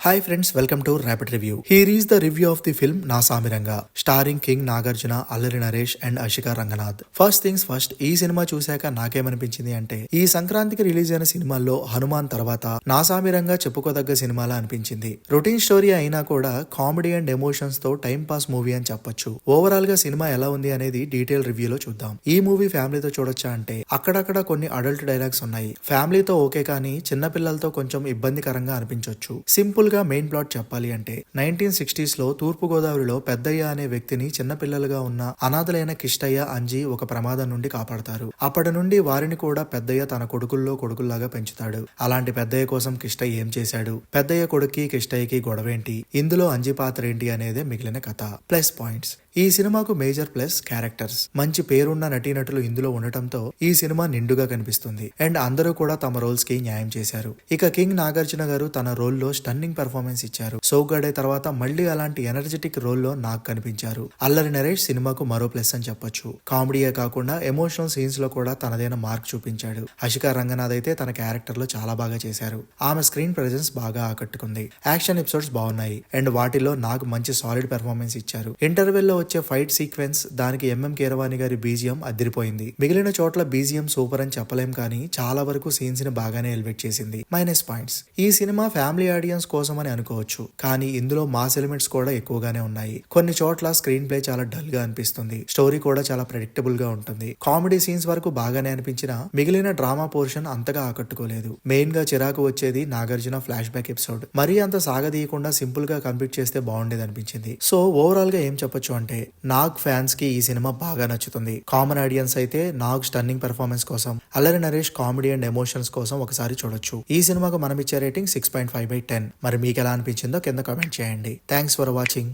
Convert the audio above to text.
Hi friends, welcome to Rapid Review. Here is the review of the film Nasamiranga, starring King Nagarjuna, Allari Naresh and Ashika Ranganath. First things first, ఈ cinema చూశాక నాకేమనిపించింది అంటే ఈ సంక్రాంతికి release అయిన సినిమాల్లో హనుమాన్ తర్వాత నాసామిరంగా చెప్పుకోదగ్గ సినిమాలా అనిపించింది. రొటీన్ స్టోరీ అయినా కూడా కామెడీ అండ్ ఎమోషన్స్ తో టైం పాస్ మూవీ అని చెప్పొచ్చు. ఓవరాల్ గా సినిమా ఎలా ఉంది అనేది డీటెయిల్ రివ్యూలో చూద్దాం. ఈ మూవీ ఫ్యామిలీతో చూడొచ్చా అంటే అక్కడక్కడ కొన్ని అడల్ట్ డైలాగ్స్ ఉన్నాయి. ఫ్యామిలీతో ఓకే కానీ చిన్న పిల్లలతో కొంచెం ఇబ్బందికరంగా అనిపించొచ్చు. సింపుల్ గా మెయిన్ ప్లాట్ చెప్పాలి అంటే 1960s లో తూర్పు గోదావరిలో పెద్దయ్య అనే వ్యక్తిని చిన్నపిల్లలుగా ఉన్న అనాథలైన కిష్టయ్య, అంజీ ఒక ప్రమాదం నుండి కాపాడతారు. అప్పటి నుండి వారిని కూడా పెద్దయ్య తన కొడుకుల్లాగా పెంచుతాడు. అలాంటి పెద్దయ్య కోసం కిష్టయ్య ఏం చేశాడు, పెద్దయ్య కొడుక్కి కిష్టయ్యకి గొడవేంటి, ఇందులో అంజీ పాత్ర ఏంటి అనేదే మిగిలిన కథ. ప్లస్ పాయింట్స్, ఈ సినిమాకు మేజర్ ప్లస్ క్యారెక్టర్స్. మంచి పేరున్న నటీనటులు ఇందులో ఉండటంతో ఈ సినిమా నిండుగా కనిపిస్తుంది అండ్ అందరూ కూడా తమ రోల్స్ కి న్యాయం చేశారు. ఇక కింగ్ నాగార్జున గారు తన రోల్ లో స్టన్నింగ్ పెర్ఫార్మెన్స్ ఇచ్చారు. సోగ్గాడే తర్వాత మళ్ళీ అలాంటి ఎనర్జెటిక్ రోల్ లో నాకు కనిపించారు. అల్లరి నరేష్ సినిమాకు మరో ప్లస్ అని చెప్పొచ్చు. కామెడీయే కాకుండా ఎమోషనల్ సీన్స్ లో కూడా తనదైన మార్క్ చూపించాడు. అషికా రంగనాథ్ అయితే తన క్యారెక్టర్ లో చాలా బాగా చేశారు. ఆమె స్క్రీన్ ప్రెజెన్స్ బాగా ఆకట్టుకుంది. యాక్షన్ ఎపిసోడ్స్ బాగున్నాయి అండ్ వాటిలో నాకు మంచి సాలిడ్ పెర్ఫార్మెన్స్ ఇచ్చారు. ఇంటర్వెల్ లో వచ్చే ఫైట్ సీక్వెన్స్ దానికి ఎంఎం కీరవాణి గారి బీజిఎం అదిరిపోయింది. మిగిలిన చోట్ల బీజిఎం సూపర్ అని చెప్పలేం కానీ చాలా వరకు సీన్స్ ని బాగానే ఎలివేట్ చేసింది. మైనస్ పాయింట్స్, ఈ సినిమా ఫ్యామిలీ ఆడియన్స్ కోసం అని అనుకోవచ్చు కానీ ఇందులో మాస్ ఎలిమెంట్స్ కూడా ఎక్కువగానే ఉన్నాయి. కొన్ని చోట్ల స్క్రీన్ ప్లే చాలా డల్ గా అనిపిస్తుంది. స్టోరీ కూడా చాలా ప్రెడిక్టబుల్ గా ఉంటుంది. కామెడీ సీన్స్ వరకు బాగానే అనిపించినా మిగిలిన డ్రామా పోర్షన్ అంతగా ఆకట్టుకోలేదు. మెయిన్ గా చిరాకు వచ్చేది నాగార్జున ఫ్లాష్ బ్యాక్ ఎపిసోడ్. మరీ అంత సాగదీయకుండా సింపుల్ గా కంప్లీట్ చేస్తే బాగుండేది అనిపించింది. సో ఓవరాల్ గా ఏం చెప్పొచ్చు అంటే నాగ్ ఫ్యాన్స్ కి ఈ సినిమా బాగా నచ్చుతుంది. కామన్ ఆడియన్స్ అయితే నాగ్ స్టన్నింగ్ పెర్ఫార్మెన్స్ కోసం, Allari Naresh comedy and emotions కోసం ఒకసారి చూడొచ్చు. ఈ సినిమాకు మనం ఇచ్చే రేటింగ్ 6.5/10. మరి మీకు ఎలా అనిపించిందో కింద కామెంట్ చేయండి. Thanks for watching.